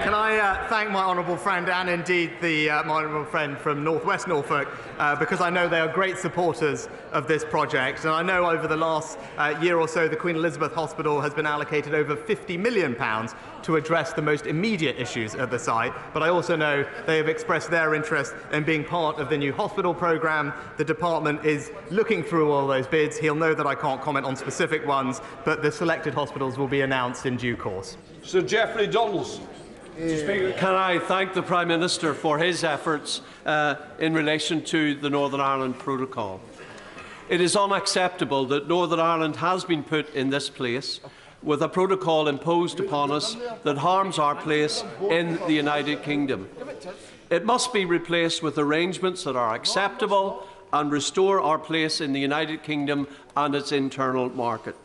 Can I thank my honourable friend and indeed my honourable friend from North West Norfolk because I know they are great supporters of this project, and I know over the last year or so the Queen Elizabeth Hospital has been allocated over £50 million to address the most immediate issues at the site, but I also know they have expressed their interest in being part of the new hospital programme. The department is looking through all those bids. He'll know that I can't comment on specific ones, but the selected hospitals will be announced in due course. Sir Geoffrey Donaldson. Mr. Speaker, can I thank the Prime Minister for his efforts in relation to the Northern Ireland Protocol. It is unacceptable that Northern Ireland has been put in this place with a protocol imposed upon us that harms our place in the United Kingdom. It must be replaced with arrangements that are acceptable and restore our place in the United Kingdom and its internal market.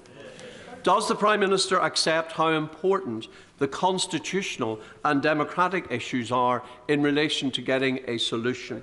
Does the Prime Minister accept how important the constitutional and democratic issues are in relation to getting a solution?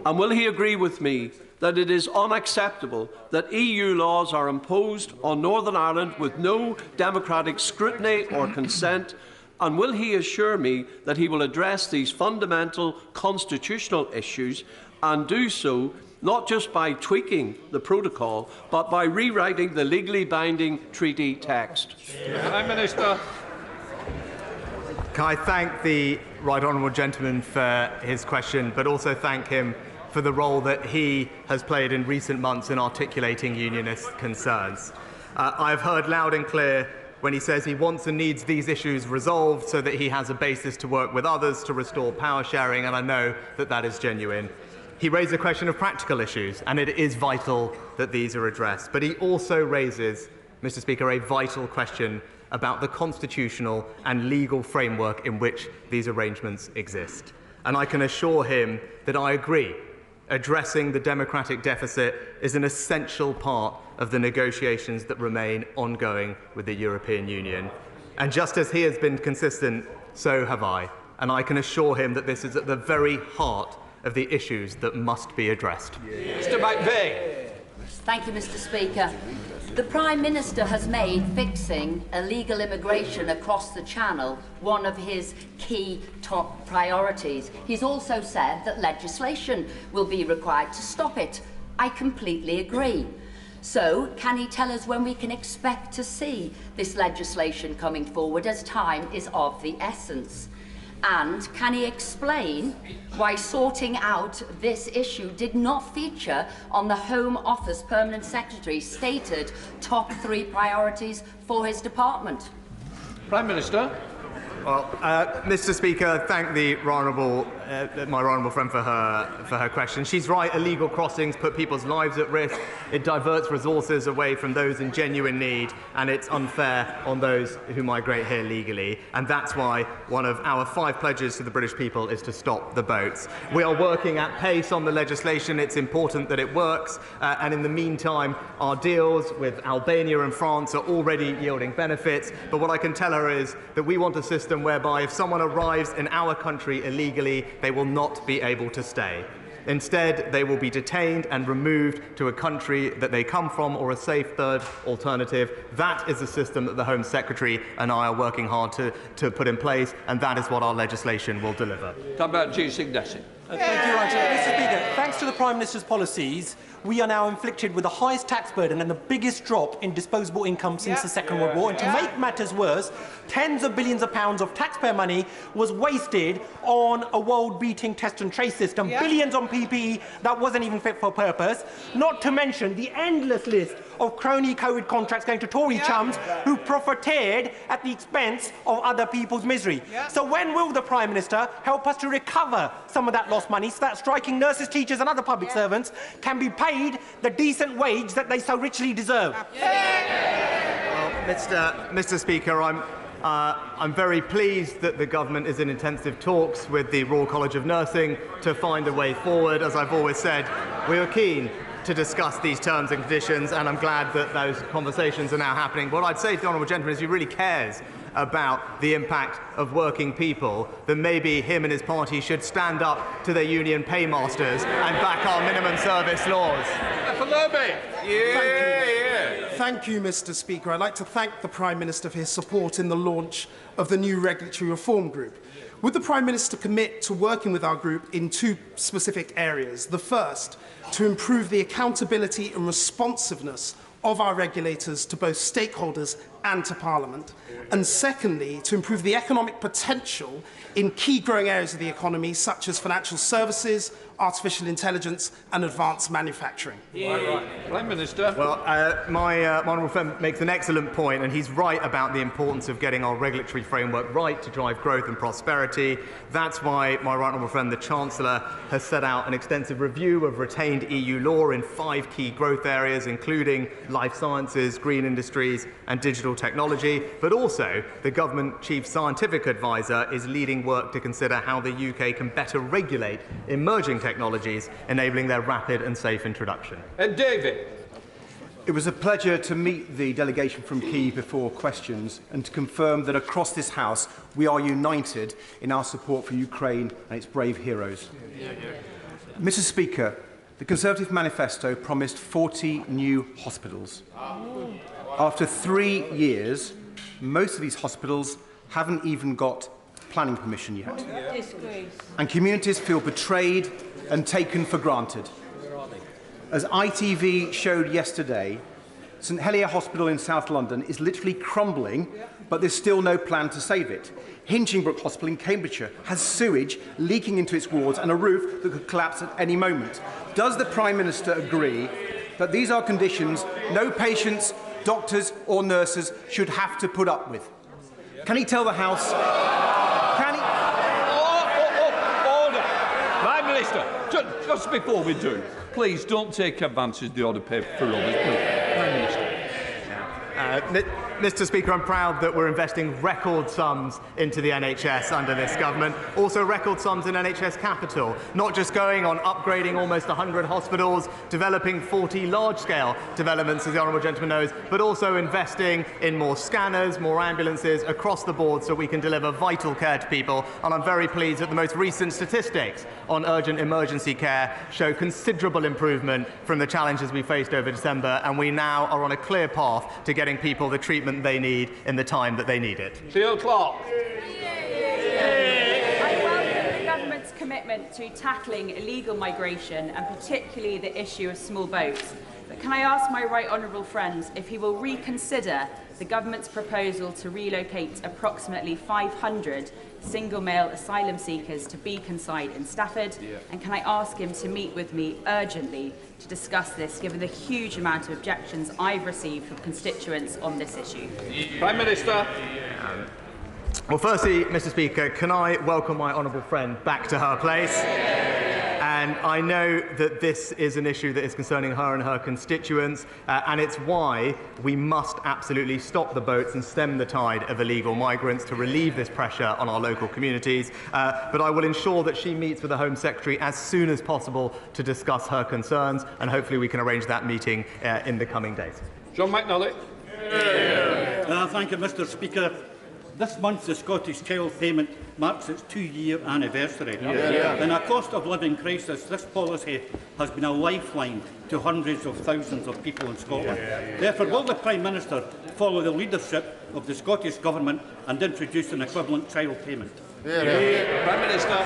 And will he agree with me that it is unacceptable that EU laws are imposed on Northern Ireland with no democratic scrutiny or consent? And will he assure me that he will address these fundamental constitutional issues and do so not just by tweaking the protocol, but by rewriting the legally binding treaty text? Prime Minister. Can I thank the right honourable gentleman for his question, but also thank him for the role that he has played in recent months in articulating unionist concerns. I have heard loud and clear when he says he wants and needs these issues resolved so that he has a basis to work with others to restore power sharing, and I know that that is genuine. He raised a question of practical issues, and it is vital that these are addressed. But he also raises, Mr. Speaker, a vital question about the constitutional and legal framework in which these arrangements exist. And I can assure him that I agree. Addressing the democratic deficit is an essential part of the negotiations that remain ongoing with the European Union. And just as he has been consistent, so have I. And I can assure him that this is at the very heart of the issues that must be addressed. Mr. McVeigh. Thank you, Mr. Speaker. The Prime Minister has made fixing illegal immigration across the Channel one of his key top priorities. He's also said that legislation will be required to stop it. I completely agree. So, can he tell us when we can expect to see this legislation coming forward, as time is of the essence? And can he explain why sorting out this issue did not feature on the Home Office Permanent Secretary's stated top 3 priorities for his department? Prime Minister. Well, Mr. Speaker, thank my honourable friend for her question. She's right. Illegal crossings put people's lives at risk. It diverts resources away from those in genuine need, and it's unfair on those who migrate here legally. And that's why one of our 5 pledges to the British people is to stop the boats. We are working at pace on the legislation. It's important that it works. And in the meantime, our deals with Albania and France are already yielding benefits. But what I can tell her is that we want a system whereby if someone arrives in our country illegally, they will not be able to stay. Instead, they will be detained and removed to a country that they come from or a safe third alternative. That is the system that the Home Secretary and I are working hard to put in place, and that is what our legislation will deliver. Talk about Thank you, Mr. Speaker. Thanks to the Prime Minister's policies, we are now inflicted with the highest tax burden and the biggest drop in disposable income since the Second World War. And to make matters worse, tens of billions of pounds of taxpayer money was wasted on a world-beating test and trace system, billions on PPE that wasn't even fit for purpose, not to mention the endless list of crony COVID contracts going to Tory chums who profiteered at the expense of other people's misery. So when will the Prime Minister help us to recover some of that lost money so that striking nurses, teachers and other public servants can be paid the decent wage that they so richly deserve? Well, Mr. Speaker, I'm very pleased that the government is in intensive talks with the Royal College of Nursing to find a way forward. As I've always said, we are keen to discuss these terms and conditions, and I'm glad that those conversations are now happening. What I'd say to the honourable gentleman is he really cares about the impact of working people, then maybe him and his party should stand up to their union paymasters and back our minimum service laws. Thank you, Mr. Speaker. I'd like to thank the Prime Minister for his support in the launch of the new regulatory reform group. Would the Prime Minister commit to working with our group in two specific areas? The first, to improve the accountability and responsiveness of our regulators to both stakeholders and to Parliament, and secondly, to improve the economic potential in key growing areas of the economy, such as financial services, artificial intelligence and advanced manufacturing. Prime Minister. Well, my honourable friend makes an excellent point, and he's right about the importance of getting our regulatory framework right to drive growth and prosperity. That's why my right honourable friend, the Chancellor, has set out an extensive review of retained EU law in 5 key growth areas, including life sciences, green industries and digital technology. But also, the Government Chief Scientific Advisor is leading work to consider how the UK can better regulate emerging technologies, enabling their rapid and safe introduction. And David. It was a pleasure to meet the delegation from Key before questions and to confirm that across this House we are united in our support for Ukraine and its brave heroes. Mr. Speaker, the Conservative manifesto promised 40 new hospitals. After 3 years, most of these hospitals haven't even got planning permission yet. And communities feel betrayed and taken for granted. As ITV showed yesterday, St Helier Hospital in South London is literally crumbling, but there's still no plan to save it. Hinchingbrook Hospital in Cambridgeshire has sewage leaking into its wards and a roof that could collapse at any moment. Does the Prime Minister agree that these are conditions no patients, doctors or nurses should have to put up with? Can he tell the House... Order! Prime Minister, just before we do, please don't take advantage of the order paper for others. Prime Minister. Mr. Speaker, I'm proud that we're investing record sums into the NHS under this government, also record sums in NHS Capital, not just going on upgrading almost 100 hospitals, developing 40 large-scale developments, as the honourable gentleman knows, but also investing in more scanners, more ambulances across the board so we can deliver vital care to people. And I'm very pleased that the most recent statistics on urgent emergency care show considerable improvement from the challenges we faced over December, and we now are on a clear path to getting people the treatment they need in the time that they need it. Theo Clark. I welcome the government's commitment to tackling illegal migration and particularly the issue of small boats. But can I ask my right honourable friend if he will reconsider the government's proposal to relocate approximately 500 single-male asylum seekers to Beaconside in Stafford? And can I ask him to meet with me urgently to discuss this, given the huge amount of objections I've received from constituents on this issue? Prime Minister. Well, firstly, Mr. Speaker, can I welcome my honourable friend back to her place? And I know that this is an issue that is concerning her and her constituents, and it's why we must absolutely stop the boats and stem the tide of illegal migrants to relieve this pressure on our local communities. But I will ensure that she meets with the Home Secretary as soon as possible to discuss her concerns, and hopefully we can arrange that meeting in the coming days. John McNally. Thank you, Mr. Speaker. This month, the Scottish Child Payment marks its 2-year anniversary. In a cost of living crisis, this policy has been a lifeline to hundreds of thousands of people in Scotland. Therefore, will the Prime Minister follow the leadership of the Scottish Government and introduce an equivalent child payment? Prime Minister.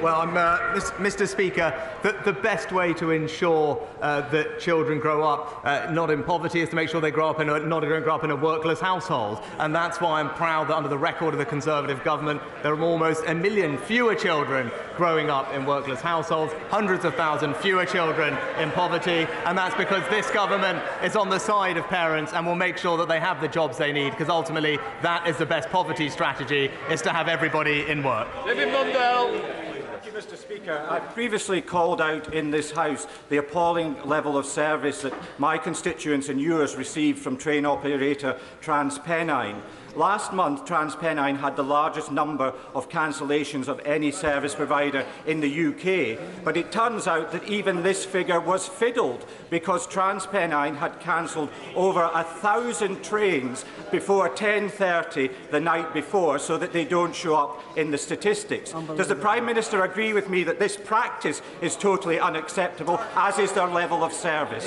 Well, Mr. Speaker, the best way to ensure that children grow up not in poverty is to make sure they grow up in a workless household. And that's why I'm proud that under the record of the Conservative government, there are almost 1 million fewer children growing up in workless households, hundreds of thousands fewer children in poverty. And that's because this government is on the side of parents and will make sure that they have the jobs they need, because ultimately that is the best poverty strategy, is to have everybody in work. David Mundell. Thank you, Mr. Speaker. I've previously called out in this House the appalling level of service that my constituents and yours received from train operator TransPennine. Last month, TransPennine had the largest number of cancellations of any service provider in the UK, but it turns out that even this figure was fiddled because TransPennine had cancelled over 1,000 trains before 10:30 the night before, so that they don't show up in the statistics. Does the Prime Minister agree with me that this practice is totally unacceptable, as is their level of service?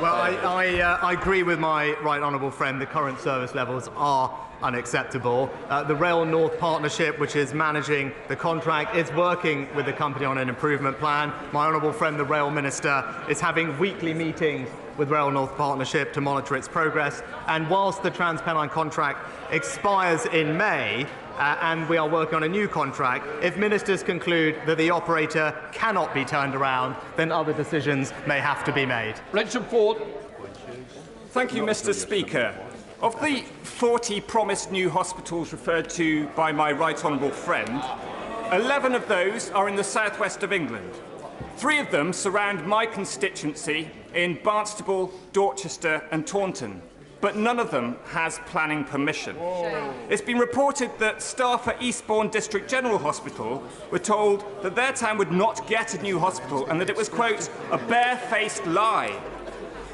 Well, I agree with my right honourable friend. The current service levels are unacceptable. The Rail North Partnership, which is managing the contract, is working with the company on an improvement plan. My honourable friend, the Rail Minister, is having weekly meetings with Rail North Partnership to monitor its progress. And whilst the TransPennine contract expires in May, and we are working on a new contract, if ministers conclude that the operator cannot be turned around, then other decisions may have to be made. Richard Ford. Thank you, Mr. Speaker. Of the 40 promised new hospitals referred to by my right honourable friend, 11 of those are in the southwest of England. 3 of them surround my constituency in Barnstaple, Dorchester and Taunton, but none of them has planning permission. It's been reported that staff at Eastbourne District General Hospital were told that their town would not get a new hospital and that it was, quote, a barefaced lie.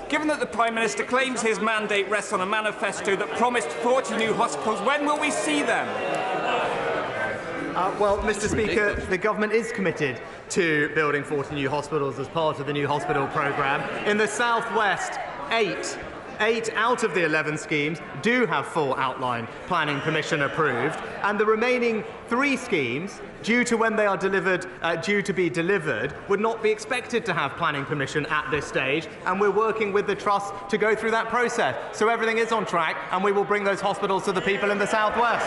Given that the Prime Minister claims his mandate rests on a manifesto that promised 40 new hospitals, when will we see them? Well, Mr. Speaker, the government is committed to building 40 new hospitals as part of the new hospital programme. In the southwest, 8 out of the 11 schemes do have full outline planning permission approved, and the remaining 3 schemes, due to when they are due to be delivered, would not be expected to have planning permission at this stage, and we're working with the Trust to go through that process. So everything is on track, and we will bring those hospitals to the people in the southwest.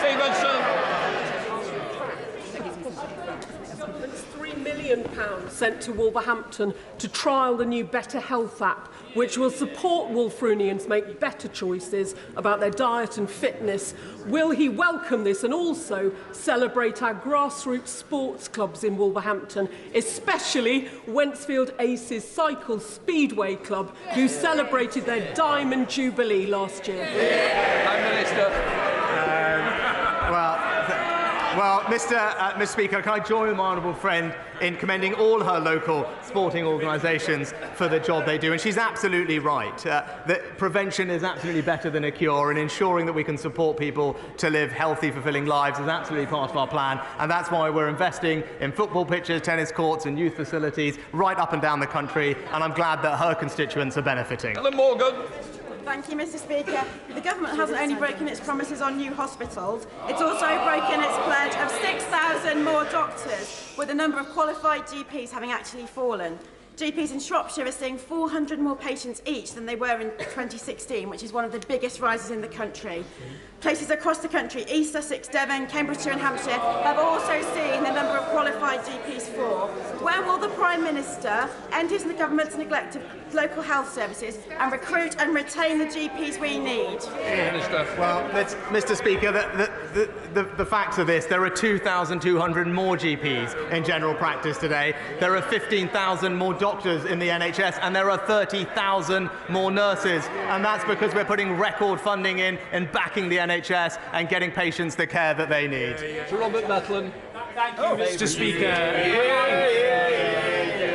£3 million sent to Wolverhampton to trial the new Better Health app, which will support Wolfrunians make better choices about their diet and fitness. Will he welcome this and also celebrate our grassroots sports clubs in Wolverhampton, especially Wentzfield Aces Cycle Speedway Club, who celebrated their Diamond Jubilee last year? Prime Minister. Well, Mr. Speaker, can I join with my honourable friend in commending all her local sporting organisations for the job they do? And she's absolutely right. That prevention is absolutely better than a cure, and ensuring that we can support people to live healthy, fulfilling lives is absolutely part of our plan. And that's why we're investing in football pitches, tennis courts and youth facilities right up and down the country. And I'm glad that her constituents are benefiting. Ellen Morgan. Thank you, Mr. Speaker. The government hasn't only broken its promises on new hospitals, it's also broken its pledge of 6,000 more doctors, with the number of qualified GPs having actually fallen. GPs in Shropshire are seeing 400 more patients each than they were in 2016, which is one of the biggest rises in the country. Places across the country, East Sussex, Devon, Cambridgeshire and Hampshire, have also seen the number of qualified GPs fall. Where will the Prime Minister end his government's neglect of local health services and recruit and retain the GPs we need? Well, Mr. Speaker, the facts of this, there are 2,200 more GPs in general practice today. There are 15,000 more doctors in the NHS, and there are 30,000 more nurses. And that's because we're putting record funding in and backing the NHS and getting patients the care that they need. Sir Robert Matlin. Thank you, Mr. Speaker.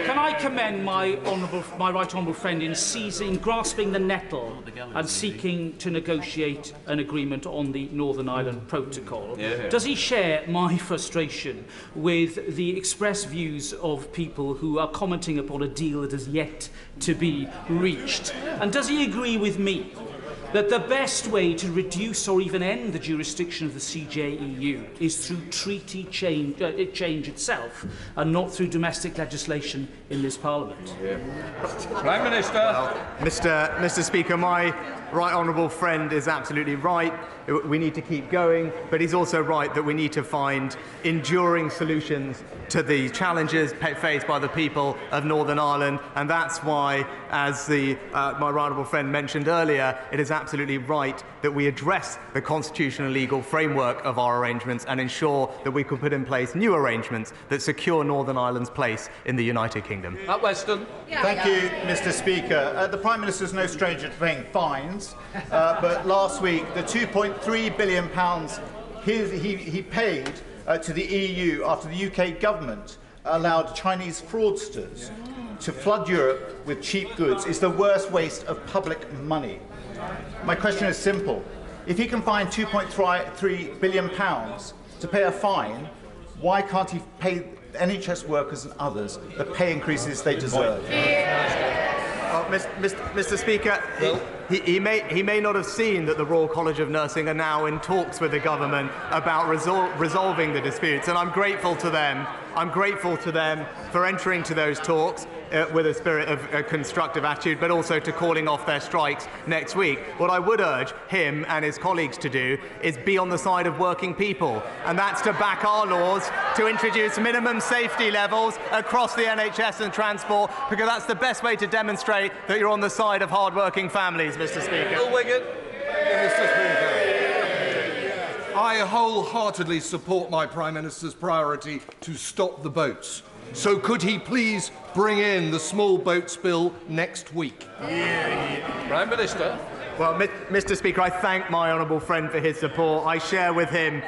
Can I commend my right honourable friend in grasping the nettle and seeking to negotiate an agreement on the Northern Ireland Protocol? Does he share my frustration with the express views of people who are commenting upon a deal that is yet to be reached? And does he agree with me that the best way to reduce or even end the jurisdiction of the CJEU is through treaty change itself and not through domestic legislation in this Parliament? Prime Minister. Well, Mr. Speaker, my right honourable friend is absolutely right. We need to keep going, but he's also right that we need to find enduring solutions to the challenges faced by the people of Northern Ireland, and that's why, as my right honourable friend mentioned earlier, it is absolutely right that we address the constitutional and legal framework of our arrangements and ensure that we can put in place new arrangements that secure Northern Ireland's place in the United Kingdom. At Weston. Thank you, Mr. Speaker. The Prime Minister is no stranger to paying fines. but last week the £2.3 billion he paid to the EU after the UK government allowed Chinese fraudsters to flood Europe with cheap goods is the worst waste of public money. My question is simple. If he can find £2.3 billion to pay a fine, why can't he pay NHS workers and others the pay increases they deserve? Mr. Speaker, he may not have seen that the Royal College of Nursing are now in talks with the government about resolving the disputes, and I'm grateful to them. I'm grateful to them for entering to those talks with a spirit of a constructive attitude, but also to calling off their strikes next week. What I would urge him and his colleagues to do is be on the side of working people, and that's to back our laws to introduce minimum safety levels across the NHS and transport, because that's the best way to demonstrate that you're on the side of hard-working families, Mr. Speaker. Mr. Speaker, I wholeheartedly support my Prime Minister's priority to stop the boats. So could he please bring in the small boats bill next week? Prime Minister. Well, Mr. Speaker, I thank my honourable friend for his support. I share with him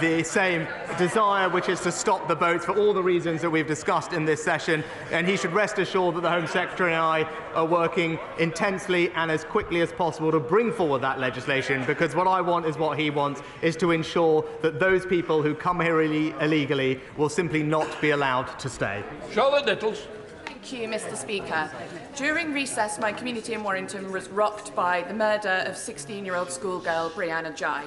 the same desire, which is to stop the boats for all the reasons that we've discussed in this session. And he should rest assured that the Home Secretary and I are working intensely and as quickly as possible to bring forward that legislation, because what I want is what he wants, is to ensure that those people who come here illegally will simply not be allowed to stay. Charlotte Littles. Thank you, Mr. Speaker. During recess, my community in Warrington was rocked by the murder of 16-year-old schoolgirl Brianna Jai.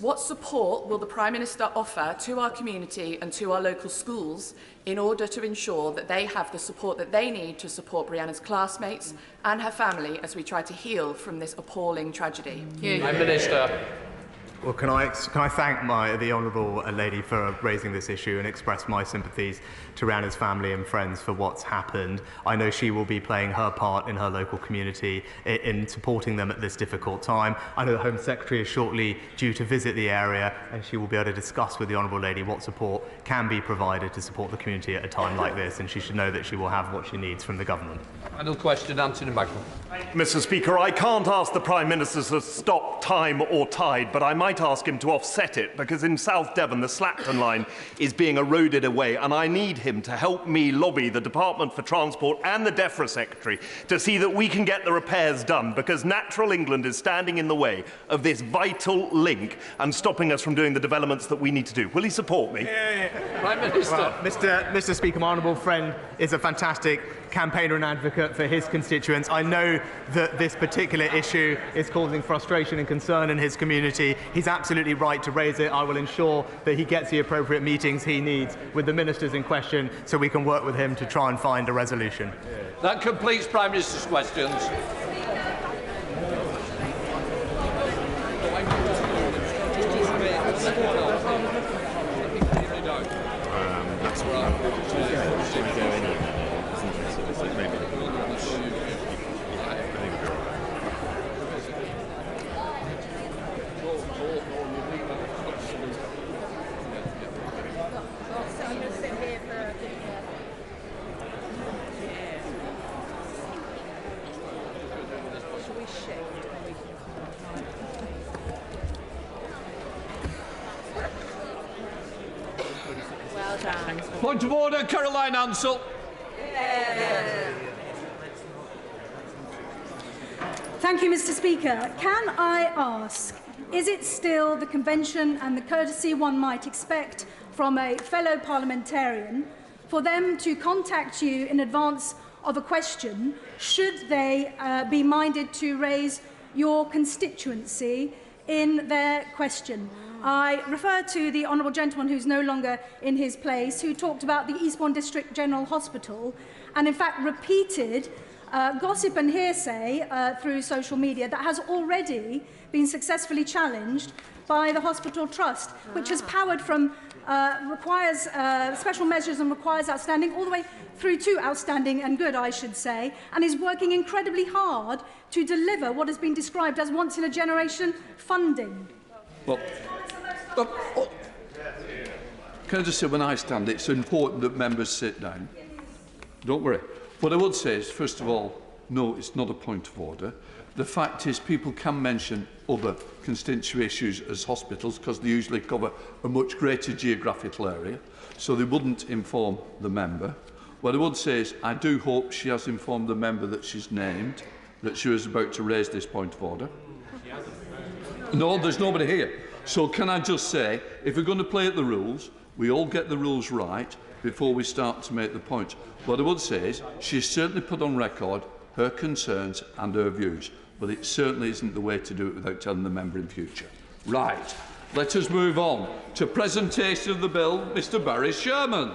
What support will the Prime Minister offer to our community and to our local schools in order to ensure that they have the support that they need to support Brianna's classmates and her family as we try to heal from this appalling tragedy? Prime Minister. Well, can I thank the honourable lady for raising this issue and express my sympathies to Rihanna's family and friends for what's happened. I know she will be playing her part in her local community in supporting them at this difficult time. I know the Home Secretary is shortly due to visit the area, and she will be able to discuss with the honourable lady what support can be provided to support the community at a time like this, and she should know that she will have what she needs from the government. Final question, Anthony Magdal. Mr. Speaker, I can't ask the Prime Minister to stop time or tide, but I might ask him to offset it, because in South Devon the Slapton line is being eroded away, and I need him to help me lobby the Department for Transport and the DEFRA Secretary to see that we can get the repairs done, because Natural England is standing in the way of this vital link and stopping us from doing the developments that we need to do. Will he support me? Prime Minister. Well, Mr. Speaker, my honourable friend is a fantastic campaigner and advocate for his constituents. I know that this particular issue is causing frustration and concern in his community. He's absolutely right to raise it. I will ensure that he gets the appropriate meetings he needs with the ministers in question so we can work with him to try and find a resolution. That completes Prime Minister's questions. That's right. Well done. Point of order, Caroline Ansell. Thank you, Mr. Speaker. Can I ask, is it still the convention and the courtesy one might expect from a fellow parliamentarian for them to contact you in advance of a question should they be minded to raise your constituency in their question? I refer to the honourable gentleman who's no longer in his place, who talked about the Eastbourne District General Hospital and in fact repeated gossip and hearsay through social media that has already been successfully challenged by the Hospital Trust, which has powered from requires special measures and requires outstanding all the way through to outstanding and good, I should say, and is working incredibly hard to deliver what has been described as once-in-a-generation funding. Well, can I just say, when I stand, it's important that members sit down. Don't worry. What I would say is, first of all, no, it's not a point of order. The fact is, people can mention other constituency issues as hospitals because they usually cover a much greater geographical area, so they wouldn't inform the member. What I would say is I do hope she has informed the member that she's named that she was about to raise this point of order. No, there's nobody here. So can I just say, if we're going to play at the rules, we all get the rules right before we start to make the point. What I would say is she's certainly put on record her concerns and her views, but it certainly isn't the way to do it without telling the member in future. Right, let us move on to presentation of the bill. Mr Barry Sherman.